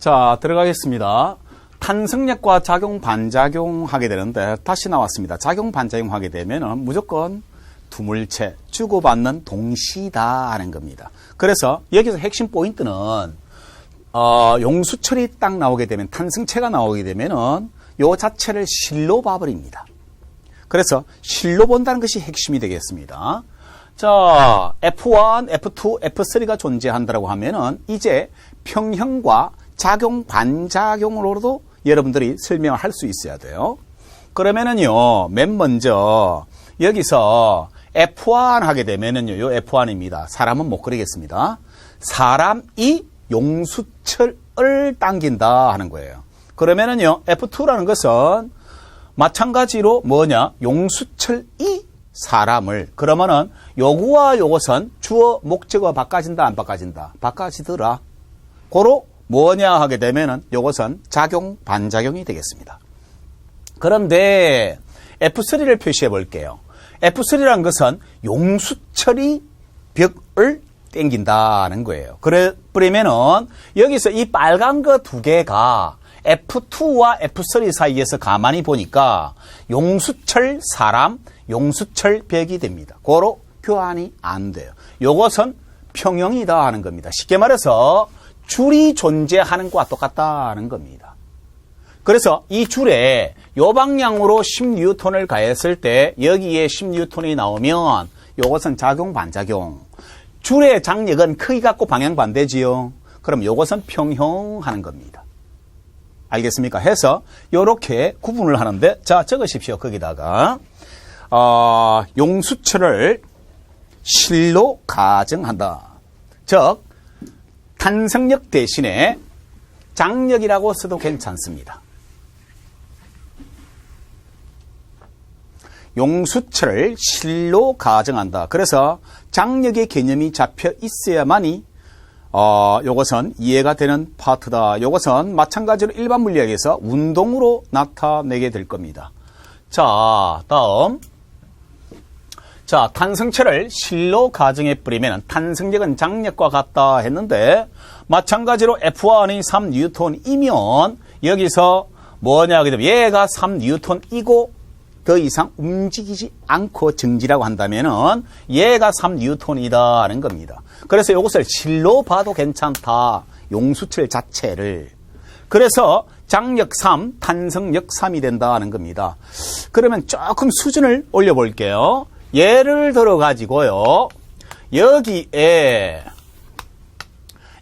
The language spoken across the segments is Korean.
자, 들어가겠습니다. 탄성력과 작용, 반작용 하게 되는데 다시 나왔습니다. 작용, 반작용 하게 되면은 무조건 두 물체, 주고받는 동시다 하는 겁니다. 그래서 여기서 핵심 포인트는 용수철이 딱 나오게 되면, 탄성체가 나오게 되면은 요 자체를 실로 봐버립니다. 그래서 실로 본다는 것이 핵심이 되겠습니다. 자, F1, F2, F3가 존재한다고 하면은 이제 평형과 작용, 반작용으로도 여러분들이 설명을 할 수 있어야 돼요. 그러면은요, 맨 먼저 여기서 F1 하게 되면은요, 요 F1입니다. 사람은 못 그리겠습니다. 사람이 용수철을 당긴다 하는 거예요. 그러면은요, F2라는 것은 마찬가지로 뭐냐? 용수철이 사람을. 그러면은 요거와 요것은 주어, 목적어가 바꿔진다, 안 바꿔진다? 바꿔지더라. 고로 뭐냐 하게 되면은 요것은 작용, 반작용이 되겠습니다. 그런데 F3를 표시해 볼게요. F3라는 것은 용수철이 벽을 당긴다는 거예요. 그러면은 여기서 이 빨간 거 두 개가 F2와 F3 사이에서 가만히 보니까 용수철 사람, 용수철 벽이 됩니다. 고로 교환이 안 돼요. 요것은 평형이다 하는 겁니다. 쉽게 말해서 줄이 존재하는 것과 똑같다는 겁니다. 그래서 이 줄에 요 방향으로 10N을 가했을 때 여기에 10N이 나오면 요것은 작용, 반작용. 줄의 장력은 크기 갖고 방향 반대지요. 그럼 요것은 평형하는 겁니다. 알겠습니까? 해서 요렇게 구분을 하는데, 자, 적으십시오. 거기다가 용수철을 실로 가정한다. 즉 탄성력 대신에 장력이라고 써도 괜찮습니다. 용수철을 실로 가정한다. 그래서 장력의 개념이 잡혀 있어야만이 요것은 이해가 되는 파트다. 요것은 마찬가지로 일반 물리학에서 운동으로 나타내게 될 겁니다. 자, 다음. 자, 탄성체를 실로 가정해 버리면 탄성력은 장력과 같다 했는데, 마찬가지로 F1이 3N이면 여기서 뭐냐 하게 되면 얘가 3N이고 더 이상 움직이지 않고 정지라고 한다면은 얘가 3N이다는 겁니다. 그래서 이것을 실로 봐도 괜찮다. 용수철 자체를. 그래서 장력 3, 탄성력 3이 된다는 겁니다. 그러면 조금 수준을 올려볼게요. 예를 들어 가지고요, 여기에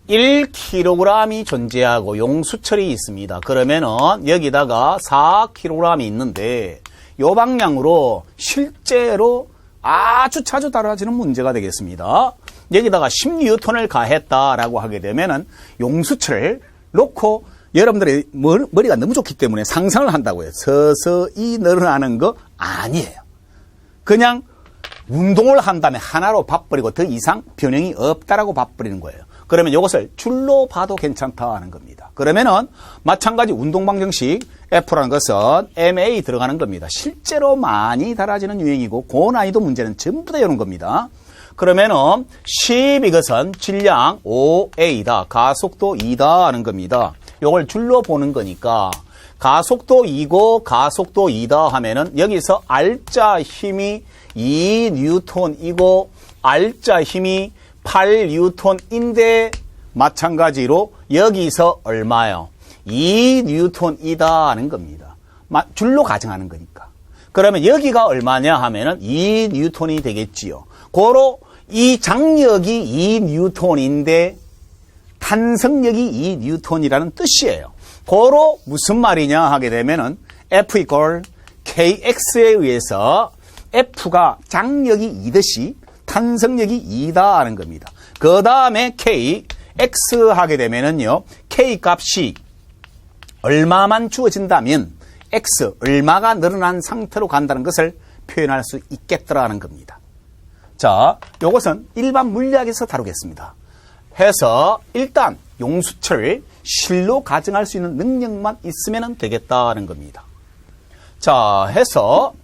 1kg이 존재하고 용수철이 있습니다. 그러면은 여기다가 4kg이 있는데 요 방향으로 실제로 아주 자주 다뤄지는 문제가 되겠습니다. 여기다가 10N을 가했다라고 하게 되면은 용수철을 놓고 여러분들이 머리가 너무 좋기 때문에 상상을 한다고요. 서서히 늘어나는 거 아니에요. 그냥 운동을 한다면 하나로 봐버리고 더 이상 변형이 없다라고 봐버리는 거예요. 그러면 이것을 줄로 봐도 괜찮다 하는 겁니다. 그러면은 마찬가지 운동 방정식 F라는 것은 MA 들어가는 겁니다. 실제로 많이 달아지는 유형이고 고난이도 문제는 전부 다 이런 겁니다. 그러면은 10 이것은 질량 5A다. 가속도 2다 하는 겁니다. 이걸 줄로 보는 거니까 가속도 2고 가속도 2다 하면은 여기서 R자 힘이 2N이고 R자 힘이 8N인데 마찬가지로 여기서 얼마요? 2N이다 하는 겁니다. 줄로 가정하는 거니까. 그러면 여기가 얼마냐 하면은 2N이 되겠지요. 고로 이 장력이 2N인데 탄성력이 2N이라는 뜻이에요. 고로 무슨 말이냐 하게 되면은 F equal KX에 의해서 F가 장력이 2듯이 탄성력이 2다 하는 겁니다. 그 다음에 K, X 하게 되면은요, K 값이 얼마만 주어진다면 X, 얼마가 늘어난 상태로 간다는 것을 표현할 수 있겠더라는 겁니다. 자, 요것은 일반 물리학에서 다루겠습니다. 해서 일단 용수철을 실로 가정할 수 있는 능력만 있으면 되겠다는 겁니다. 자, 해서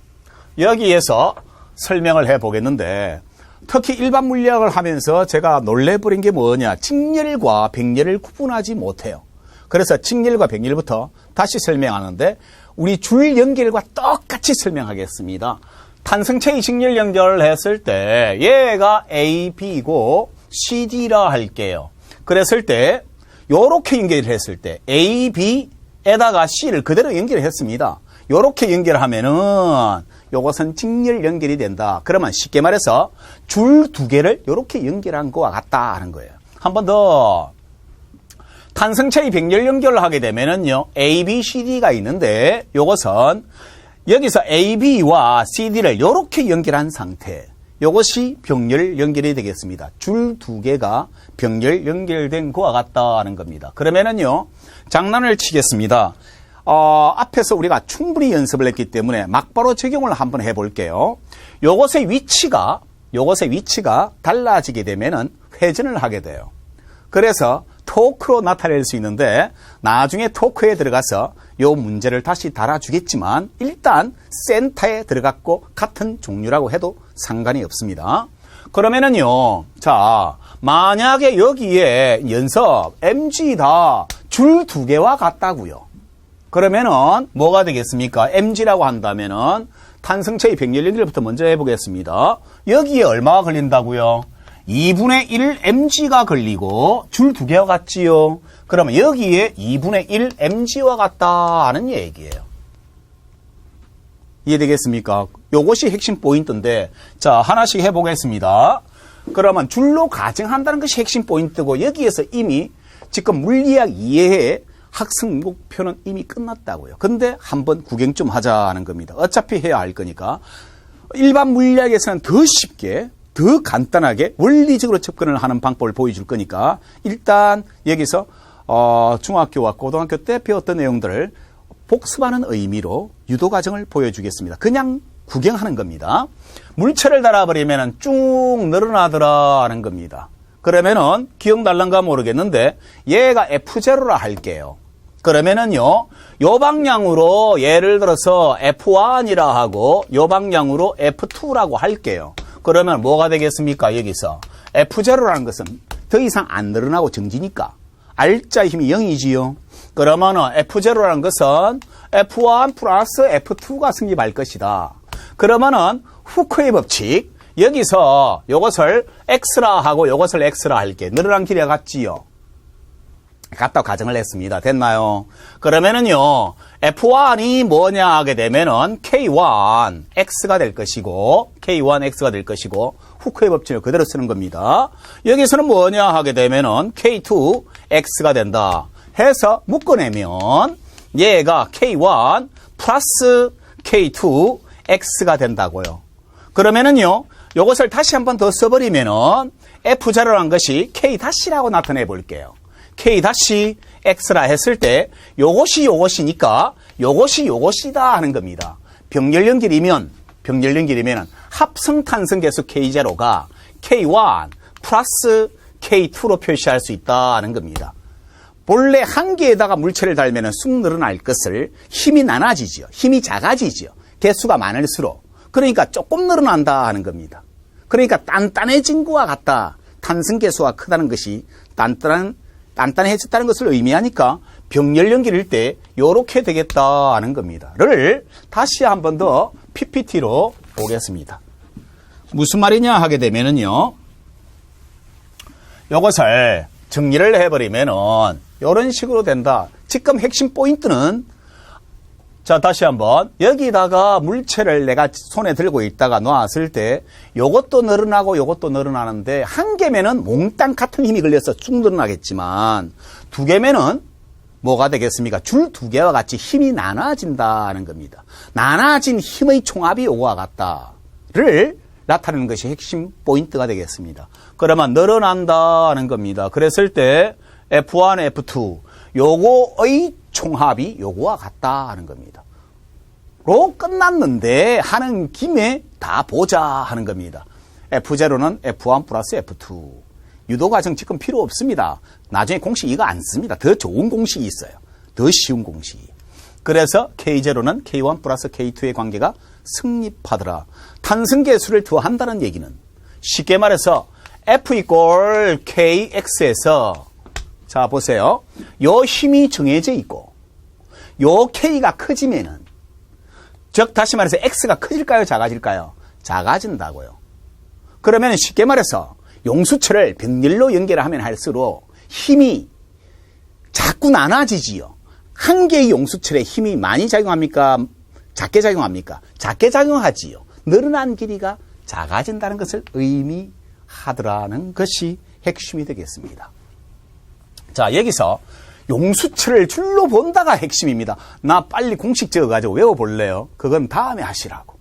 여기에서 설명을 해보겠는데, 특히 일반 물리학을 하면서 제가 놀래버린 게 뭐냐, 직렬과 백렬을 구분하지 못해요. 그래서 직렬과 병렬부터 다시 설명하는데 우리 줄 연결과 똑같이 설명하겠습니다. 탄성체의 직렬 연결을 했을 때 얘가 A, B고 CD라 할게요. 그랬을 때 요렇게 연결을 했을 때 A, B에다가 C를 그대로 연결했습니다. 요렇게 연결하면은 요것은 직렬 연결이 된다. 그러면 쉽게 말해서 줄 두 개를 요렇게 연결한 것과 같다 하는 거예요. 한 번 더. 탄성체의 병렬 연결을 하게 되면은요, A, B, CD가 있는데, 요것은 여기서 A, B와 CD를 요렇게 연결한 상태. 요것이 병렬 연결이 되겠습니다. 줄 두 개가 병렬 연결된 것과 같다 하는 겁니다. 그러면은요, 장난을 치겠습니다. 앞에서 우리가 충분히 연습을 했기 때문에 막바로 적용을 한번 해볼게요. 요것의 위치가 달라지게 되면은 회전을 하게 돼요. 그래서 토크로 나타낼 수 있는데 나중에 토크에 들어가서 요 문제를 다시 달아주겠지만 일단 센터에 들어갔고 같은 종류라고 해도 상관이 없습니다. 그러면은요, 자, 만약에 여기에 연섭, MG 다 줄 두 개와 같다고요. 그러면은 뭐가 되겠습니까? MG라고 한다면은 탄성체의 병렬 연결부터 먼저 해보겠습니다. 여기에 얼마가 걸린다고요? 2분의 1 mg가 걸리고 줄 두 개와 같지요. 그러면 여기에 2분의 1 mg와 같다는 얘기예요. 이해되겠습니까? 요것이 핵심 포인트인데 자, 하나씩 해보겠습니다. 그러면 줄로 가정한다는 것이 핵심 포인트고 여기에서 이미 지금 물리학 이해의 학습 목표는 이미 끝났다고요. 근데 한번 구경 좀 하자는 겁니다. 어차피 해야 할 거니까. 일반 물리학에서는 더 쉽게 더 간단하게 원리적으로 접근을 하는 방법을 보여줄 거니까 일단 여기서 중학교와 고등학교 때 배웠던 내용들을 복습하는 의미로 유도 과정을 보여주겠습니다. 그냥 구경하는 겁니다. 물체를 달아버리면 쭉 늘어나더라 하는 겁니다. 그러면은 기억날란가 모르겠는데 얘가 F0라 할게요. 그러면은요, 요 방향으로 예를 들어서 F1이라 하고 요 방향으로 F2라고 할게요. 그러면 뭐가 되겠습니까? 여기서 F0라는 것은 더 이상 안 늘어나고 정지니까 R자 힘이 0이지요. 그러면은 F0라는 것은 F1 플러스 F2가 성립할 것이다. 그러면은 후크의 법칙, 여기서 요것을 X라 하고 요것을 X라 할게. 늘어난 길이가 같지요. 같다고 가정을 했습니다. 됐나요? 그러면은요, F1이 뭐냐 하게 되면은 K1 X가 될 것이고, K1 X가 될 것이고, 후크의 법칙을 그대로 쓰는 겁니다. 여기서는 뭐냐 하게 되면은 K2 X가 된다. 해서 묶어내면 얘가 K1 플러스 K2 X가 된다고요. 그러면은요, 요것을 다시 한 번 더 써버리면은 F0라는 것이 K-라고 나타내 볼게요. K-X라 했을 때 요것이 요것이니까 요것이 요것이다 하는 겁니다. 병렬 연결이면 합성 탄성 계수 K0가 K1 플러스 K2로 표시할 수 있다 하는 겁니다. 본래 한 개에다가 물체를 달면 쑥 늘어날 것을 힘이 나눠지죠. 힘이 작아지죠. 개수가 많을수록. 그러니까 조금 늘어난다 하는 겁니다. 그러니까 단단해진 것과 같다. 탄성 개수가 크다는 것이 단단해졌다는 것을 의미하니까 병렬 연결일 때 요렇게 되겠다 하는 겁니다. 를 다시 한 번 더 PPT로 보겠습니다. 무슨 말이냐 하게 되면은요, 요것을 정리를 해버리면은 요런 식으로 된다. 지금 핵심 포인트는 자, 다시 한번 여기다가 물체를 내가 손에 들고 있다가 놨을 때 요것도 늘어나고 요것도 늘어나는데 한 개면은 몽땅 같은 힘이 걸려서 쭉 늘어나겠지만 두 개면은 뭐가 되겠습니까? 줄 두 개와 같이 힘이 나눠진다는 겁니다. 나눠진 힘의 총합이 요거와 같다를 나타내는 것이 핵심 포인트가 되겠습니다. 그러면 늘어난다는 겁니다. 그랬을 때 F1, F2 요거의 총합이 요거와 같다 하는 겁니다. 로 끝났는데 하는 김에 다 보자 하는 겁니다. F0는 F1 플러스 F2. 유도 과정 지금 필요 없습니다. 나중에 공식 이거 안 씁니다. 더 좋은 공식이 있어요. 더 쉬운 공식이. 그래서 K0는 K1 플러스 K2의 관계가 성립하더라. 탄성계수를 더한다는 얘기는 쉽게 말해서 F 이꼴 KX에서 자, 보세요. 요 힘이 정해져 있고, 요 K가 커지면은, 즉, 다시 말해서 X가 커질까요? 작아질까요? 작아진다고요. 그러면 쉽게 말해서 용수철을 병렬로 연결하면 할수록 힘이 자꾸 나눠지지요. 한 개의 용수철에 힘이 많이 작용합니까? 작게 작용합니까? 작게 작용하지요. 늘어난 길이가 작아진다는 것을 의미하더라는 것이 핵심이 되겠습니다. 자, 여기서 용수철을 줄로 본다가 핵심입니다. 나 빨리 공식 적어가지고 외워볼래요? 그건 다음에 하시라고.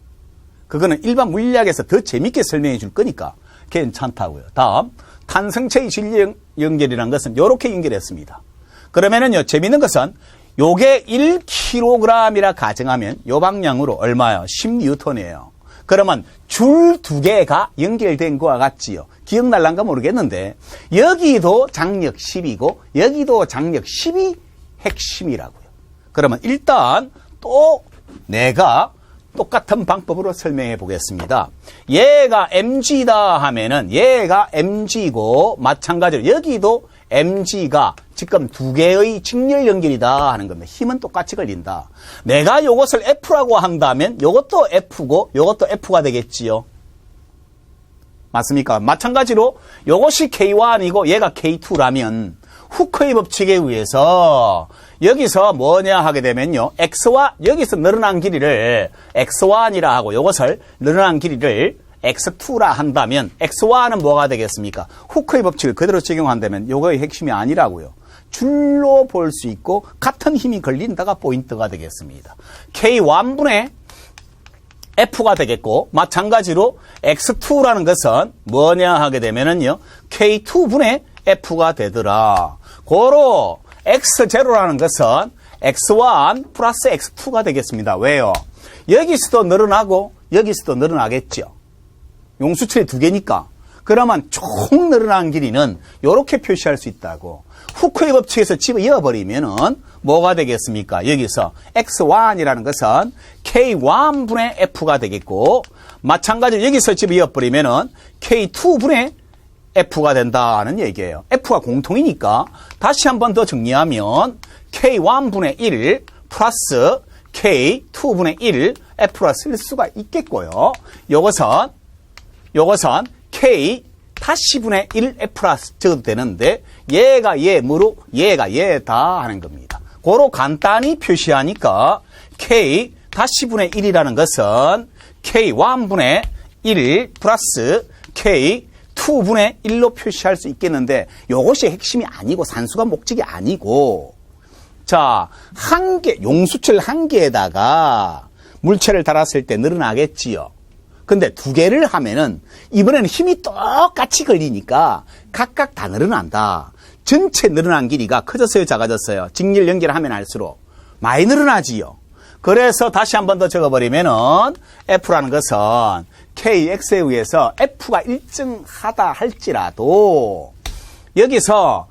그거는 일반 물리학에서 더 재밌게 설명해 줄 거니까 괜찮다고요. 다음, 탄성체의 진리 연결이라는 것은 이렇게 연결했습니다. 그러면은요, 재밌는 것은 요게 1kg이라 가정하면 요 방향으로 얼마요? 10N이에요. 그러면 줄 두 개가 연결된 거와 같지요. 기억날란가 모르겠는데 여기도 장력 10이고 여기도 장력 10이 핵심이라고요. 그러면 일단 또 내가 똑같은 방법으로 설명해 보겠습니다. 얘가 mg다 하면은 얘가 mg고 마찬가지로 여기도 mg가 지금 두 개의 직렬 연결이다 하는 겁니다. 힘은 똑같이 걸린다. 내가 요것을 F라고 한다면 요것도 F고 요것도 F가 되겠지요. 맞습니까? 마찬가지로 요것이 K1이고 얘가 K2라면 후크의 법칙에 의해서 여기서 뭐냐 하게 되면요. X와 여기서 늘어난 길이를 X1이라 하고 요것을 늘어난 길이를 X2라 한다면 X1은 뭐가 되겠습니까? 후크의 법칙을 그대로 적용한다면 요거의 핵심이 아니라고요. 줄로 볼 수 있고 같은 힘이 걸린다가 포인트가 되겠습니다. K1분의 F가 되겠고 마찬가지로 X2라는 것은 뭐냐 하게 되면은요. K2분의 F가 되더라. 고로 X0라는 것은 X1 플러스 X2가 되겠습니다. 왜요? 여기서도 늘어나고 여기서도 늘어나겠죠. 용수철이 두 개니까. 그러면 총 늘어난 길이는 이렇게 표시할 수 있다고. 후크의 법칙에서 집어 이어버리면은 뭐가 되겠습니까? 여기서 X1이라는 것은 K1분의 F가 되겠고 마찬가지로 여기서 집어 이어버리면은 K2분의 F가 된다는 얘기예요. F가 공통이니까 다시 한 번 더 정리하면 K1분의 1 플러스 K2분의 1 F라 쓸 수가 있겠고요. 요것은 K 다시 분의 1 F라 적어도 되는데 얘가 얘므로 얘가 얘다 하는 겁니다. 고로 간단히 표시하니까 K 다시 분의 1이라는 것은 K1분의 1 플러스 K2분의 1로 표시할 수 있겠는데 요것이 핵심이 아니고 산수가 목적이 아니고 자, 한 개, 용수철 한 개에다가 물체를 달았을 때 늘어나겠지요. 근데 두 개를 하면은 이번에는 힘이 똑같이 걸리니까 각각 다 늘어난다. 전체 늘어난 길이가 커졌어요, 작아졌어요? 직렬 연결하면 할수록 많이 늘어나지요. 그래서 다시 한 번 더 적어버리면은 F라는 것은 KX에 의해서 F가 일정하다 할지라도 여기서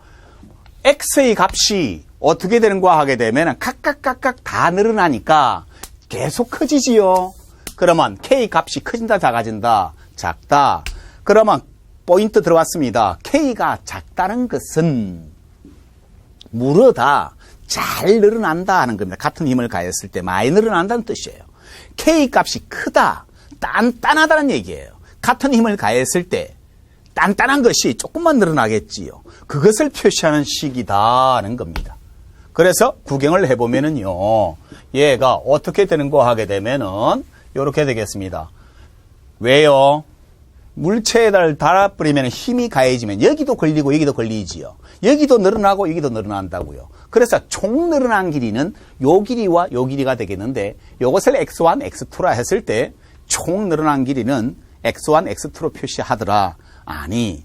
X의 값이 어떻게 되는가 하게 되면 각각 다 늘어나니까 계속 커지지요. 그러면 K 값이 커진다, 작아진다, 작다. 그러면 포인트 들어왔습니다. K가 작다는 것은 무르다, 잘 늘어난다 하는 겁니다. 같은 힘을 가했을 때 많이 늘어난다는 뜻이에요. K 값이 크다, 단단하다는 얘기예요. 같은 힘을 가했을 때 단단한 것이 조금만 늘어나겠지요. 그것을 표시하는 식이다는 겁니다. 그래서 구경을 해보면은요, 얘가 어떻게 되는가 하게 되면은 이렇게 되겠습니다. 왜요? 물체에다 달아버리면 힘이 가해지면 여기도 걸리고 여기도 걸리지요. 여기도 늘어나고 여기도 늘어난다고요. 그래서 총 늘어난 길이는 요 길이와 요 길이가 되겠는데 요것을 X1, X2라 했을 때 총 늘어난 길이는 X1, X2로 표시하더라. 아니,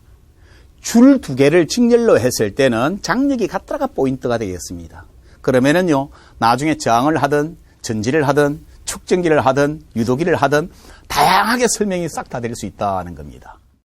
줄 두 개를 직렬로 했을 때는 장력이 같다가 포인트가 되겠습니다. 그러면은요, 나중에 저항을 하든 전지를 하든 축전기를 하든 유도기를 하든 다양하게 설명이 싹 다 될 수 있다는 겁니다.